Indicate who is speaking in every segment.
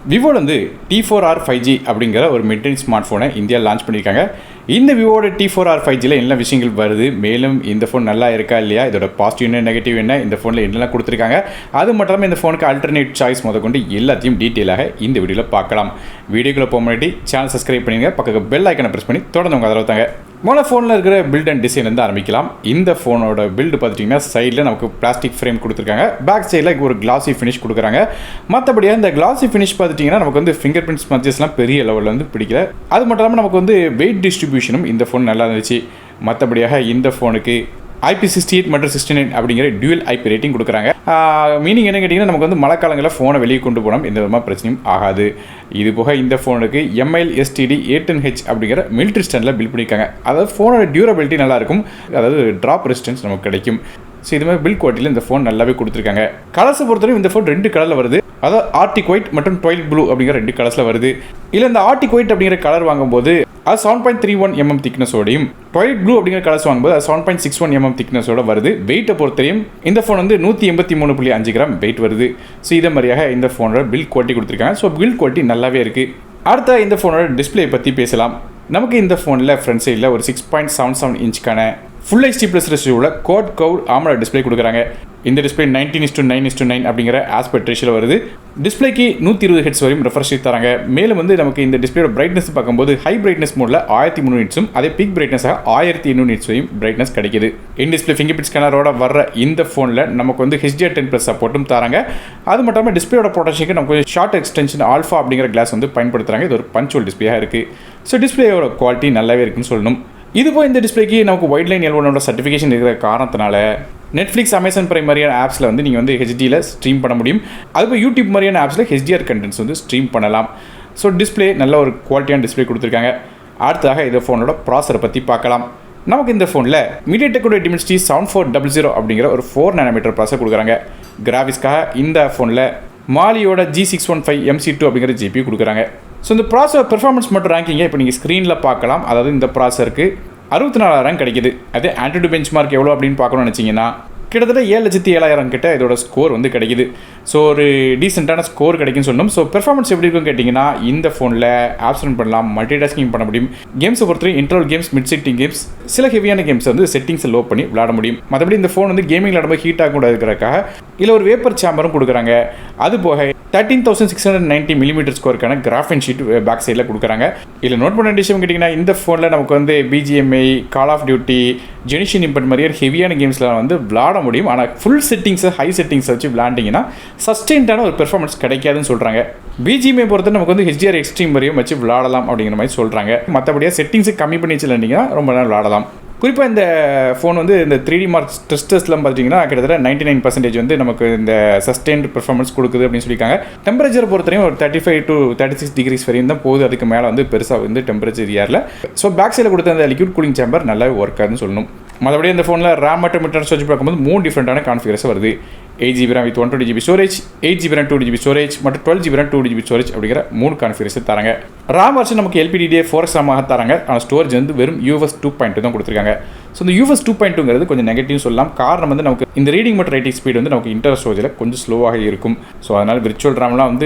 Speaker 1: Vivo T4R 5G அப்படிங்கிற ஒரு midrange smart ஃபோனை இந்தியா லான்ச் பண்ணியிருக்காங்க. இந்த விவோட T4R 5Gல என்ன விஷயங்கள் வருது, மேலும் இந்த ஃபோன் நல்லா இருக்கா இல்லையா, இதோட பாசிட்டிவ் என்ன நெகட்டிவ் என்ன, இந்த ஃபோனில் என்னெல்லாம் கொடுத்துருக்காங்க, அது மட்டும் இல்லாமல் இந்த ஃபோனுக்கு அல்டர்னேட் சாய்ஸ் முதற்கொண்டு எல்லாத்தையும் டீட்டெயிலாக இந்த வீடியோவில் பார்க்கலாம். வீடியோக்குள்ளே போக முன்னாடி சேனல் சப்ஸ்கிரைப் பண்ணிங்க, பக்கத்துக்கு பெல் ஐக்கனை ப்ரெஸ் பண்ணி தொடர்ந்து உங்கள் ஆதரவு தாங்க. முதல்ல ஃபோனில் இருக்கிற பில்ட் அண்ட் டிசைன் ஆரம்பிக்கலாம். இந்த ஃபோனோட பில்டு பார்த்துட்டிங்கன்னா சைடில் நமக்கு பிளாஸ்டிக் ஃப்ரேம் கொடுத்துருக்காங்க, பேக் சைடில் ஒரு கிளாசி ஃபினிஷ் கொடுக்குறாங்க. மற்றபடியாக இந்த கிளாசி ஃபினிஷ் பார்த்துட்டிங்கன்னா நமக்கு ஃபிங்கர் பிரிண்ட் ஸ்மச்சஸ்லாம் பெரிய லெவலில் பிடிக்கல. அது மட்டும் இல்லாமல் நமக்கு வெயிட் டிஸ்ட்ரிபியூஷனும் இந்த ஃபோன் நல்லா இருந்துச்சு. மற்றபடியாக இந்த ஃபோனுக்கு IP68 மற்றும் 69 அப்படிங்கிற டியூவல் IP ரேட்டிங் கொடுக்குறாங்க. மீனிங் என்ன கேட்டிங்கன்னா நமக்கு மழை காலங்களில் ஃபோனை வெளியே கொண்டு போனோம் எந்த விதமாக பிரச்சனையும் ஆகாது. இது போக இந்த ஃபோனுக்கு MIL STD 810H அப்படிங்கிற மிலிட்ரி ஸ்டாண்டில் பில்ட் பண்ணியிருக்காங்க. அதாவது ஃபோனோட டியூரபிலிட்டி நல்லாயிருக்கும், அதாவது ட்ராப் ரெசிஸ்டன்ஸ் நமக்கு கிடைக்கும். ஸோ இது மாதிரி பில்ட் குவாலிட்டியில் இந்த ஃபோன் நல்லாவே கொடுத்துருக்காங்க. கலர்ஸை பொறுத்தவரைக்கும் இந்த ஃபோன் 2 கலரில் வருது, அதாவது ஆர்டிக் ஒயிட் மற்றும் ட்வைட் ப்ளூ அப்படிங்கிற 2 கலர்ஸில் வருது. இல்லை இந்த ஆர்டிக் ஒயிட் அப்படிங்கிற கலர் வாங்கும்போது அது 7.31 mm திக்னஸோடையும், ட்வைட் ப்ளூ அப்படிங்கிற கலர்ஸ் வாங்கும்போது அது 7.61 mm திக்னஸோட வருது. வெயிட்டை பொறுத்தவரையும் இந்த ஃபோன் 183.5 கிராம் வெயிட் வருது. ஸோ இதே மாதிரியாக இந்த ஃபோனோட பில்ட் குவாலிட்டி கொடுத்துருக்காங்க. ஸோ பில்ட் குவாலிட்டி நல்லாவே இருக்குது. அடுத்த இந்த ஃபோனோட டிஸ்பிளே பற்றி பேசலாம். நமக்கு இந்த ஃபோனில் ஃப்ரண்ட் சைடில் ஒரு 6.77 இன்ச்சுக்கான ஃபுல் HD ப்ளஸ் ரெசியூவில் கோட் கவுட் AMOLED டிஸ்பிளே கொடுக்குறாங்க. இந்த டிஸ்பிளே 19:9:9 அப்படிங்கிற ஆஸ்பெக்ட் ரேஷியோவில் வருது. டிஸ்பிளேக்கு 120 ஹெட்ஸ் வரையும் ரெஃப்ரெஷ் தராங்க. மேலும் நமக்கு இந்த டிஸ்பிளேயோட பிரைட்னஸ் பார்க்கும்போது ஹை பிரைட்னஸ் மோடில் 1300 நிட்ஸும், அதே பீக் பிரைட்னஸாக 1800 நிட்ஸ் வரையும் பிரைட்னஸ் கிடைக்குது. இன் டிஸ்பிளே ஃபிங்கர் பிரிண்ட் ஸ்கேனரோட வர இந்த ஃபோனில் நமக்கு HDR10+ சப்போர்ட்டும் தராங்க. அது மட்டும் இல்லாமல் டிஸ்பிளேயோட ப்ரொடெக்ஷனுக்கு நமக்கு ஷார்ட் எக்ஸ்டென்ஷன் ஆல்ஃபா அப்படிங்கிற கிளாஸ் பயன்படுத்துகிறாங்க. இது ஒரு பஞ்சுவல் டிஸ்பிளேயாக இருக்குது. ஸோ டிஸ்பிளேயோட குவாலிட்டி நல்லாவே இருக்குன்னு சொல்லணும். இதுபோல் இந்த டிஸ்பிளேக்கு நமக்கு வைட் லைன் L1 சர்டிஃபிகேஷன் இருக்கிற காரணத்தினால நெட்ஃப்ளிக்ஸ், அமேசான் பிரைம் மாதிரியான ஆப்ஸில் நீங்கள் HDயில் ஸ்ட்ரீம் பண்ண முடியும். அதுபோல் யூடியூப் மாதிரியான ஆப்ஸில் HDR கண்டென்ட்ஸ் ஸ்ட்ரீம் பண்ணலாம். ஸோ டிஸ்பிளே நல்ல ஒரு குவாலிட்டியான டிஸ்பிளே கொடுத்துருக்காங்க. அடுத்ததாக இந்த ஃபோனோட ப்ராசரை பற்றி பார்க்கலாம். நமக்கு இந்த ஃபோனில் MediaTek Dimensity 7400 அப்படிங்கிற ஒரு 4 nm ப்ராசர் கொடுக்குறாங்க. கிராஃபிக்ஸ்க்காக இந்த ஃபோனில் மாலியோட G615 MC2 அப்படிங்கிற GPU கொடுக்குறாங்க. ஸோ இந்த ப்ராசர் பெர்ஃபார்மன்ஸ் மற்றும் ரேங்கிங்கை இப்போ நீங்கள் ஸ்க்ரீனில் பார்க்கலாம். அதாவது இந்த ப்ராசருக்கு 64,000 கிடைக்குது. அதே ஆண்ட்ராய்டு பெஞ்ச் மார்க் எவ்வளோ அப்படின்னு பார்க்கணும்னு நினச்சிங்கன்னா கிட்டத்தட்ட 7,07,000 கிட்ட இதோட ஸ்கோர் கிடைக்குது. ஸோ ஒரு டீசெண்டான ஸ்கோர் கிடைக்குன்னு சொல்லணும். ஸோ பெர்ஃபார்மன்ஸ் எப்படி இருக்குன்னு கேட்டிங்கன்னா இந்த ஃபோனில் ஆப்ஸ் ரன் பண்ணலாம், மல்டி டாஸ்கிங் பண்ண முடியும். கேம்ஸை பொறுத்தவரை interval games, mid setting games, சில ஹெவியான கேம்ஸ் செட்டிங்ஸை லோ பண்ணி விளாட முடியும். மற்றபடி இந்த ஃபோன் கேமிங் விளாடும்போது ஹீட் ஆகக்கூடாது இருக்கிறக்காக இல்லை ஒரு வேப்பர் சேம்பரும் கொடுக்குறாங்க. அது போக 13,690 mm ஸ்கோருக்கான கிராஃபின் ஷீட் பேக் சைடில் கொடுக்குறாங்க. இதில் நோட் பண்ண விஷயம் கேட்டிங்கன்னா இந்த ஃபோனில் நமக்கு BGMI, call of duty, Genshin Impact மாதிரியான ஹெவியான கேம்ஸில் விளாட முடியும். ஆனால் ஃபுல் செட்டிங்ஸை, ஹை செட்டிங்ஸை வச்சு விளாண்டிங்கன்னா சஸ்டெயின்டான ஒரு பெர்ஃபார்மன்ஸ் கிடைக்காதுன்னு சொல்கிறாங்க. BGMI பொறுத்து நமக்கு HDR எக்ஸ்ட்ரீம் வரையும் வச்சு விளாடலாம் அப்படிங்கிற மாதிரி சொல்கிறாங்க. மற்றபடியாக செட்டிங்ஸை கம்மி பண்ணி வச்சுருந்தீங்கன்னா ரொம்ப நேரம் விளாடலாம். குறிப்பாக இந்த ஃபோன் இந்த 3D மார்க் டெஸ்ட்லாம் பார்த்தீங்கன்னா கிட்டத்தட்ட 99% நமக்கு இந்த சஸ்டெயின்ட் பெர்ஃபார்மன்ஸ் கொடுக்குது அப்படின்னு சொல்லியிருக்காங்க. டெம்பரேச்சர் பொறுத்தவரையும் ஒரு 35 to 36 டிகிரிஸ் வரையும் தான் போகுது. அதுக்கு மேலே பெருசாக டெம்பரேச்சர் ஏரில். ஸோ பேக் சைடில் கொடுத்த அந்த லிக்விட் கூலிங் சேம்பர் நல்லாவே ஒர்க் ஆகுதுன்னு சொல்லணும். மற்றபடி இந்த ஃபோனில் RAM மற்றும் இன்டர்னல் ஸ்டோரேஜ் பார்க்கும்போது 3 டிஃப்ரெண்டான கான்ஃபிகரேஷன் வருது. 8GB RAM with 120GB storage, 8GB RAM 2GB storage மற்றும் 12GB RAM 2GB ஸ்டோரேஜ் அப்படிங்கிற 3 கான்ஃபிகரேஷன் தராங்க. RAM வருஷன் நமக்கு LPDDR4X RAM தராங்க. ஆனால் ஸ்டோரேஜ் வெறும் UFS 2.2 தான் கொடுத்துருக்காங்க. ஸோ இந்த UFS 2.2ங்கிறது கொஞ்சம் நெகட்டிவ் சொல்லலாம். காரணம் நமக்கு இந்த ரீடிங் மற்றும் ரைட்டிங் ஸ்பீட் நமக்கு இன்டர்னல் ஸ்டோரேஜில் கொஞ்சம் ஸ்லோவாக இருக்கும். ஸோ அதனால் விர்ச்சுவல் ரேம்லாம்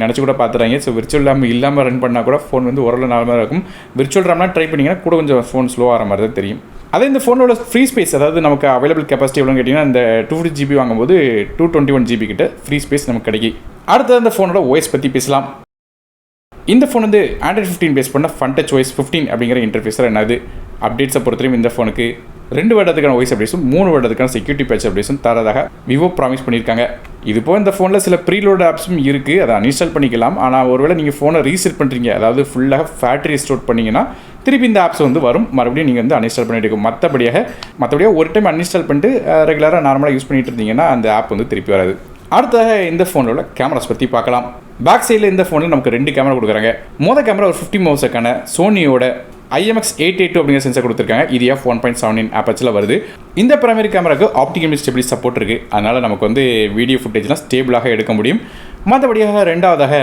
Speaker 1: நினச்சி கூட பார்த்துறாங்க. ஸோ விர்ச்சுவல் ரேம் இல்லாமல் ரன் பண்ணால் கூட ஃபோன் ஓரளவு நார்மலாக இருக்கும். விர்ச்சுவல் ரேம்லாம் ட்ரை பண்ணிங்கன்னா கூட கொஞ்சம் ஃபோன் ஸ்லோவாகிற மாதிரி தான் தெரியும். அதே இந்த ஃபோனோட ஃப்ரீ ஸ்பேஸ், அதாவது நமக்கு அவைலபிள் கெப்பாசிட்டி எவ்வளோன்னு கேட்டிங்கன்னா இந்த 250GB வாங்கும்போது 221GB கிட்ட ஃப்ரீ ஸ்பேஸ் நமக்கு கிடைக்கும். அடுத்தது இந்த ஃபோனோட OS பற்றி பேசலாம். இந்த ஃபோன் Android 15 பேஸ் பண்ண FunTouch OS 15 அப்படிங்கிற இன்டர்ஃபேஸர் என்னது. அப்டேட்ஸை பொறுத்தவரையும் இந்த ஃபோனுக்கு 2 வருடத்துக்கான OS அப்டேட்ஸும் 3 வருடத்துக்கான செக்யூரிட்டி பேட்ச் அப்டேட்ஸும் தரதாக விவோ ப்ராமிஸ் பண்ணியிருக்காங்க. இதுபோல் இந்த ஃபோனில் சில ப்ரீலோட் ஆப்ஸும் இருக்குது, அதை அன்இன்ஸ்டால் பண்ணிக்கலாம். ஆனால் ஒருவேளை நீங்கள் ஃபோனை ரீசெட் பண்ணுறீங்க, அதாவது ஃபுல்லாக ஃபேக்ட்ரி ரெஸ்டோர் பண்ணிங்கன்னா திருப்பி இந்த ஆப்ஸ் வரும், மறுபடியும் நீங்கள் அன்இன்ஸ்டால் பண்ணிட்டு இருக்கும். மற்றபடியாக ஒரு டைம் அன்இன்ஸ்டால் பண்ணிட்டு ரெகுலராக நார்மலாக யூஸ் பண்ணிட்டு இருந்தீங்கன்னா அந்த ஆப் திருப்பி வராது. அடுத்ததாக இந்த ஃபோனோட கேமராஸ் பற்றி பார்க்கலாம். பேக் சைடில் இந்த ஃபோனில் நமக்கு 2 கேமரா கொடுக்குறாங்க. மொதல் கேமரா ஒரு 50 மெகாபிக்சலுக்கான சோனியோட IMX882 அப்படிங்கிற சென்சார் கொடுத்துருக்காங்க. இது f1.79 ஆப்பர்ச்சரில் வருது. இந்த பிரைமரி கேமராவுக்கு ஆப்டிகல் இமேஜ் ஸ்டெபிலிட்டி சப்போர்ட் இருக்குது. அதனால் நமக்கு வீடியோ ஃபுட்டேஜ்லாம் ஸ்டேபிளாக எடுக்க முடியும். மற்றபடியாக ரெண்டாவதாக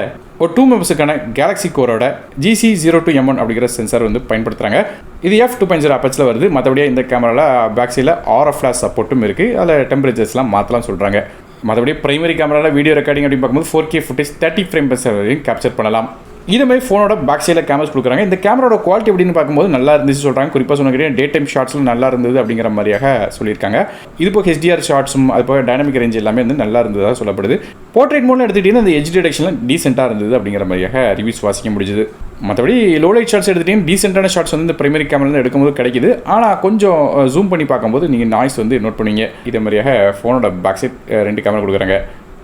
Speaker 1: ஒரு 2 மெகாபிக்சலுக்கான கேலக்ஸி கோரோட GC02M1 அப்படிங்கிற சென்சார் பயன்படுத்துகிறாங்க. இது f2.0 ஆப்பர்ச்சரில் வருது. மற்றபடியாக இந்த கேமராவில் பேக் சைடில் RF ஃப்ளாஷ் சப்போர்ட்டும் இருக்குது. அதில் டெம்பரேச்சர்ஸ்லாம் மாற்றலாம் சொல்கிறாங்க. மற்றபடி பிரைமரி கேமராவில் வீடியோ ரெக்கார்டிங் அப்படின்னு பார்க்கும்போது 4K footage 30 frame per second வரையும் கேப்சர் பண்ணலாம். இதுமாதிரி ஃபோனோட பேக் சைடில் கேமராஸ் கொடுக்குறாங்க. இந்த கேமராவோட குவாலிட்டி அப்படின்னு பார்க்கும்போது நல்லா இருந்துச்சு சொல்கிறாங்க. குறிப்பாக சொன்ன டே டைம் ஷாட்ஸில் நல்லா இருந்தது அப்படிங்கிற மாதிரியாக சொல்லியிருக்காங்க. இது போக HDR ஷாட்ஸும் அது போக டைனமிக் ரேஞ்ச் எல்லாமே வந்து நல்லா இருந்ததாக சொல்லப்படுது. போர்ட்ரேட் மோடில் எடுத்துக்கிட்டிங்கன்னா அந்த எட்ஜ் டிடெக்ஷனில் டீசெண்டாக இருந்தது அப்படிங்கிற மாதிரியாக ரிவ்யூஸ் வாசிக்க முடிஞ்சுது. மற்றபடி லோ லைட் ஷாட்ஸ் எடுத்துகிட்டிங்கன்னா டீசெண்டான ஷாட்ஸ் வந்து இந்த பிரைமரி கேமராவில் எடுக்கும்போது கிடைக்குது. ஆனால் கொஞ்சம் ஜூம் பண்ணி பார்க்கும்போது நீங்கள் நாய்ஸ் வந்து நோட் பண்ணுவீங்க. இதே மாதிரியாக ஃபோனோட பேக் சைட் 2 கேமரா கொடுக்குறாங்க.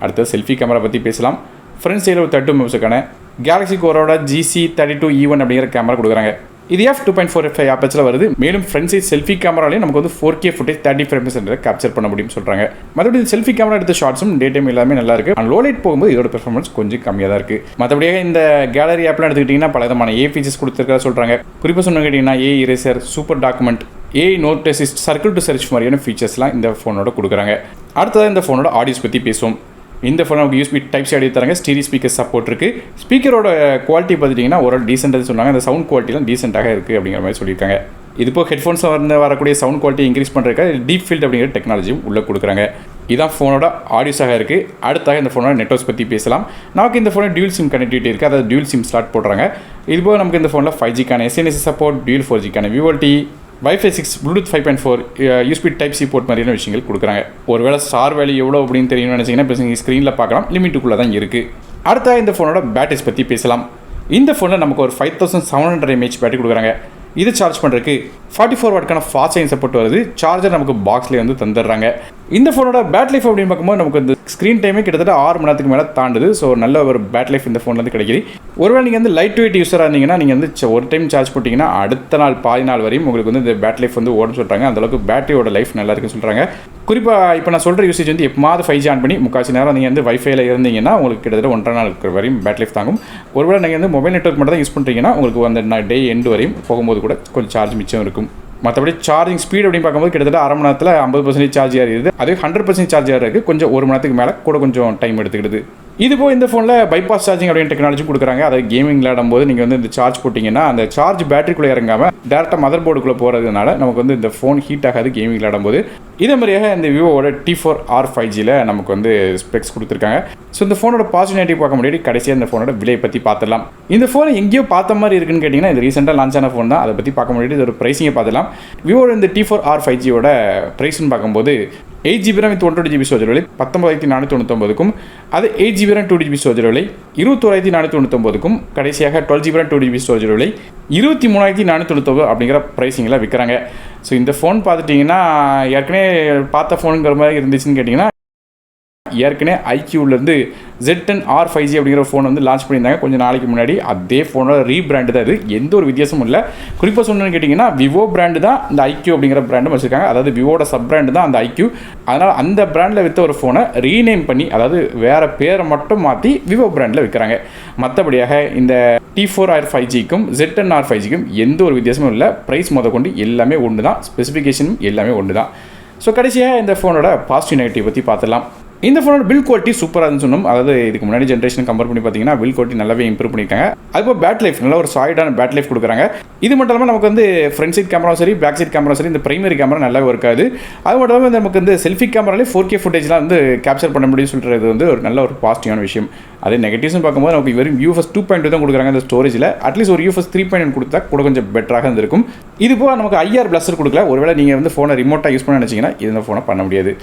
Speaker 1: அடுத்து செல்ஃபி கேமரா பற்றி பேசலாம். ஃப்ரண்ட் சைடில் ஒரு 32 மெகாபிக்சலுக்கான கேலக்ஸி கோரோட GC32E1 அப்படிங்கிற கேமரா கொடுக்குறாங்க. இது f2.45 ஆப்பர்ச்சரில் வருது. மேலும் ஃப்ரண்ட் சைட் செல்ஃபி கேமராலையும் நமக்கு வந்து 4K footage 30 frame per second capture பண்ண முடியும்னு சொல்கிறாங்க. மற்றபடி செல்ஃபி கேமரா எடுத்த ஷாட்ஸும் டே டைம் எல்லாமே நல்லா இருக்குது. ஆனால் லோ லைட் போகும்போது இதோட பெர்ஃபார்மன்ஸ் கொஞ்சம் கம்மியாக தான் இருக்குது. மற்றபடியாக இந்த கேலரி ஆப்லாம் எடுத்துக்கிட்டிங்கன்னா பல விதமான ஃபீச்சர்ஸ் கொடுத்துருக்கா சொல்கிறாங்க. குறிப்பாக சொன்ன கேட்டிங்கன்னா eraser, super document, note assist, circle to search மாதிரியான ஃபீச்சர்ஸ்லாம் இந்த ஃபோனோட கொடுக்குறாங்க. அடுத்ததாக இந்த ஃபோனோட ஆடியோஸ் பற்றி பேசுவோம். இந்த ஃபோன் நமக்கு USB டைப் சி ஆடியோ தராங்க. ஸ்டீரியோ ஸ்பீக்கர் சப்போர்ட் இருக்குது. ஸ்பீக்கரோட குவாலிட்டி பார்த்துட்டிங்கன்னா ஒரு டீசெண்டாக சொன்னாங்க. அந்த சவுண்ட் குவாலிட்டிலாம் டீசெண்டாக இருக்குது அப்படிங்கிற மாதிரி சொல்லியிருக்காங்க. இது இப்போ ஹெட்ஃபோன்ஸில் வந்து வரக்கூடிய சவுண்ட் குவாலிட்டி இன்க்ரீஸ் பண்ணுறதுக்கு டீப் ஃபீல்ட் அப்படிங்கிற டெக்னாலஜியும் உள்ளே கொடுக்குறாங்க. இதான் ஃபோனோட ஆடியோஸாக இருக்குது. அடுத்தாக இந்த ஃபோனோட நெட்வொர்க்ஸ் பற்றி பேசலாம். நமக்கு இந்த ஃபோனில் டியூல் சிம் கனெக்டிவிட்டி இருக்குது. அதாவது டியூல் சிம் ஸ்லாட் போடுறாங்க. இதுபோக நமக்கு இந்த ஃபோனில் 5Gக்கான SNS சப்போர்ட், டியூல் 4Gக்கான Vivo T, Wi-Fi 6, Bluetooth 5.4, USB type C port மாதிரியான விஷயங்கள் கொடுக்குறாங்க. ஒருவேளை ஸ்டார் வேல்யூ எவ்வளோ அப்படின்னு தெரியணும்னு நினச்சிங்கன்னா இப்போ நீங்கள் ஸ்க்ரீனில் பார்க்கலாம். லிமிட்டுக்குள்ளே தான் இருக்குது. அடுத்த இந்த ஃபோனோட பேட்டரிஸ் பற்றி பேசலாம். இந்த ஃபோனில் நமக்கு ஒரு 5700 mAh பேட்டரி கொடுக்குறாங்க. இது சார்ஜ் பண்ணுறதுக்கு 44 வாட்க்கான ஃபாஸ்ட் சார்ஜிங் சப்போர்ட் வருது. சார்ஜர் நமக்கு பாக்ஸ்லேயே வந்து தந்துடுறாங்க. இந்த ஃபோனோட பேட்டரி லைஃப் அப்படின்னு பார்க்கும்போது நமக்கு இந்த ஸ்க்ரீன் டைமே கிட்டத்தட்ட 6 மணி நேரத்துக்கு மேலே தாண்டுது. ஸோ நல்ல ஒரு பேட்டரி லைஃப் இந்த ஃபோன்லேருந்து கிடைக்குது. ஒருவேளை நீங்கள் வந்து லைட் வெயிட் யூஸராக இருந்தீங்கன்னா நீங்கள் வந்து ஒரு டைம் சார்ஜ் போட்டிங்கன்னா அடுத்த நாள் பாதி நாள் வரையும் உங்களுக்கு வந்து இந்த பேட்டரி லைஃப் வந்து ஓடுன்னு சொல்கிறாங்க. அந்தளவுக்கு பேட்டரியோட லைஃப் நல்லா இருக்குன்னு சொல்கிறாங்க. குறிப்பாக இப்போ நான் சொல்கிற யூசேஜ் வந்து எப்போது 5G ஆன் பண்ணி முக்காசி நேரம் நீங்கள் வந்து வைஃபைல இருந்தீங்கன்னா உங்களுக்கு கிட்டத்தட்ட 1.5 நாள் இருக்கிற வரையும் பேட்டரி லைஃப் தாங்கும். ஒருவேளை நீங்கள் வந்து மொபைல் நெட்வொர்க் மட்டும் தான் யூஸ் பண்ணுறீங்கன்னா உங்களுக்கு அந்த டே எண்டு வரையும் போகும்போது கூட கொஞ்சம் சார்ஜ் மிச்சம் இருக்கும். மற்றபடி சார்ஜிங் ஸ்பீட் அப்படின்னு பார்க்கும்போது கிட்டத்தட்ட அரை மணி நேரத்தில் 50% சார்ஜ் ஏறிடுது. அதே 100% சார்ஜ் ஏறிருக்கு கொஞ்சம் 1 மணி நேரத்துக்கு மேலே கூட கொஞ்சம் டைம் எடுத்துக்கிடுது. இதுபோல் இந்த ஃபோனில் பைபாஸ் சார்ஜிங் அப்படின்னு டெக்னாலஜி கொடுக்குறாங்க. அதாவது கேமிங் விளையாடும்போது நீங்கள் வந்து இந்த சார்ஜ் போட்டிங்கன்னா அந்த சார்ஜ் பேட்டரிக்குள்ளே இறங்காமல் டேரெக்டாக மதர் போர்டுக்குள்ளே போகிறதுனால நமக்கு வந்து இந்த ஃபோன் ஹீட் ஆகாது கேமிங் விளையாடும்போது. இதே மாதிரியாக இந்த விவோட T4R 5Gயில் நமக்கு வந்து ஸ்பெக்ஸ் கொடுத்துருக்காங்க. ஸோ இந்த ஃபோனோட பாசிட்டிவ் நெகட்டிவ் பார்க்க முடியாது. கடைசியாக இந்த ஃபோனோட விலையை பற்றி பார்த்துடலாம். இந்த ஃபோனை எங்கேயோ பார்த்த மாதிரி இருக்குன்னு கேட்டிங்கன்னா இது ரீசெண்டாக லான்ச் ஆன ஃபோன் தான். அதை பற்றி பார்க்க முடியாது. இதோட ப்ரைஸிங்கை பார்த்துலாம். விவோட இந்த T4R 5Gயோட ப்ரைஸ்ன்னு பார்க்கும்போது 8GB RAM with 128GB storage விலை 19499க்கும், அது 8GB RAM 2GB ஸ்டோரேஜ் விலை 21499க்கும், கடைசியாக 12GB RAM 2GB ஸ்டோரேஜ் விலை 23499 அப்படிங்கிற ப்ரைஸிங்கில் விற்கிறாங்க. ஸோ இந்த ஃபோன் பார்த்துட்டிங்கன்னா ஏற்கனவே பார்த்த ஃபோனுங்கிற மாதிரி இருந்துச்சுன்னு கேட்டிங்கன்னா ஏற்கனவே iqooலேருந்து Z10R 5G அப்படிங்கிற ஃபோன் வந்து லான்ச் பண்ணியிருந்தாங்க கொஞ்சம் நாளைக்கு முன்னாடி. அதே ஃபோனோட ரீபிராண்டு தான் இது. எந்த ஒரு வித்தியாசமும் இல்லை. குறிப்பாக சொன்னேன்னு கேட்டிங்கன்னா விவோ பிராண்டு தான் இந்த iqoo அப்படிங்கிற பிராண்டும் வச்சுருக்காங்க. அதாவது விவோட சப் பிராண்டு தான் அந்த iqoo. அதனால் அந்த பிராண்டில் விற்ற ஒரு ஃபோனை ரீநேம் பண்ணி அதாவது வேறு பேரை மட்டும் மாற்றி விவோ பிராண்டில் விற்கிறாங்க. மற்றபடியாக இந்த T4R 5Gக்கும் Z10R 5Gக்கும் எந்த ஒரு வித்தியாசமும் இல்லை. ப்ரைஸ் கொண்டு எல்லாமே ஒன்று தான். ஸ்பெசிஃபிகேஷனும் எல்லாமே ஒன்று தான். ஸோ கடைசியாக இந்த ஃபோனோட பாசிட்டிவ் நெகட்டிவ் பற்றி பார்த்துலாம். இந்த ஃபோனோட பில்ட் குவாலிட்டி சூப்பராக இருந்துன்னு சொன்னோம். அதாவது இதுக்கு முன்னாடி ஜென்ரேஷன் கம்பேர் பண்ணி பார்த்தீங்கன்னா பில்ட் குவாலிட்டி நல்லாவே இம்ப்ரூவ் பண்ணியிருக்காங்க. அதுபோல் பேட்டரி லைஃப் நல்ல ஒரு சாலிடான பேட்டரி லைஃப் கொடுக்குறாங்க. இது மட்டும் இல்லாமல் நமக்கு வந்து ஃப்ரண்ட் சைட் கேமரா சரி பேக் சைட் கேமரா சரி இந்த பிரைமரி கேமரா நல்லாவே இருக்காது. அது மட்டும் இல்லாமல் நமக்கு வந்து செல்ஃபி கேமராலே 4K ஃபுட்டேஜ்லாம் வந்து கேப்சர் பண்ண முடியும்னு சொல்கிறது வந்து ஒரு நல்ல ஒரு பாசிட்டிவான விஷயம். அதே நெகட்டிவ்ஸ்னு பார்க்கும்போது நமக்கு வெறும் UFS 2.2 தான் கொடுக்குறாங்க அந்த ஸ்டோரேஜில். அட்லீஸ்ட் ஒரு UFS 3.1 கொடுத்தா கூட கொஞ்சம் பெட்டராக இருந்திருக்கும். இது போக நமக்கு IR பிளஸ்டர் கொடுக்கல. ஒருவேளை நீங்கள் வந்து ஃபோனை ரிமோட்டாக யூஸ் பண்ண நினச்சிங்கன்னா இந்த ஃபோனை பண்ண முடியாது.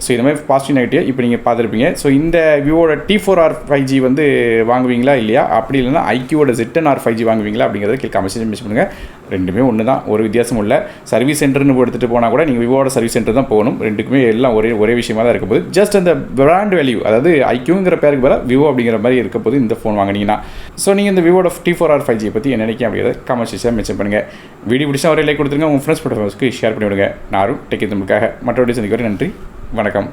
Speaker 1: ஸோ இந்த மாதிரி பாசிட்டிவ் நெகட்டிவ் இப்போ நீங்கள் பார்த்துருப்பீங்க. ஸோ இந்த விவோட T4R 5G வந்து வாங்குவீங்களா இல்லையா, அப்படி இல்லைனா iqooட Z10R 5G வாங்குவீங்களா அப்படிங்கிறத கீழே கமெண்ட் பண்ணுங்கள். ரெண்டுமே ஒன்று தான், ஒரு வித்தியாசமும் இல்லை. சர்வீஸ் சென்டர்னு எடுத்துகிட்டு போனால் கூட நீங்கள் விவோட சர்வீஸ் சென்டர் தான் போகணும். ரெண்டுக்குமே எல்லாம் ஒரே விஷயமாக தான் இருக்க போகுது. ஜஸ்ட் அந்த பிராண்ட் வேல்யூ அதாவது iqooங்கிற பேருக்கு பதிலாக விவோ அப்படிங்கிற மாதிரி இருக்க போது இந்த ஃபோன் வாங்கினீங்கன்னா. ஸோ நீங்கள் இந்த விவோட T4R 5G பற்றி என்ன நினைக்கிறீங்க அப்படிங்கிறத கமெண்ட் செக்ஷனில் மென்ஷன் பண்ணுங்கள். வீடியோ பிடிச்சா ஒரே லைக் கொடுத்துருங்க. உங்கள் ஃப்ரெண்ட்ஸ் ஷேர் பண்ணி விடுங்க. நானும் டெக் தமிழுக்காக மற்றொரு சந்திக்க நன்றி. வணக்கம்.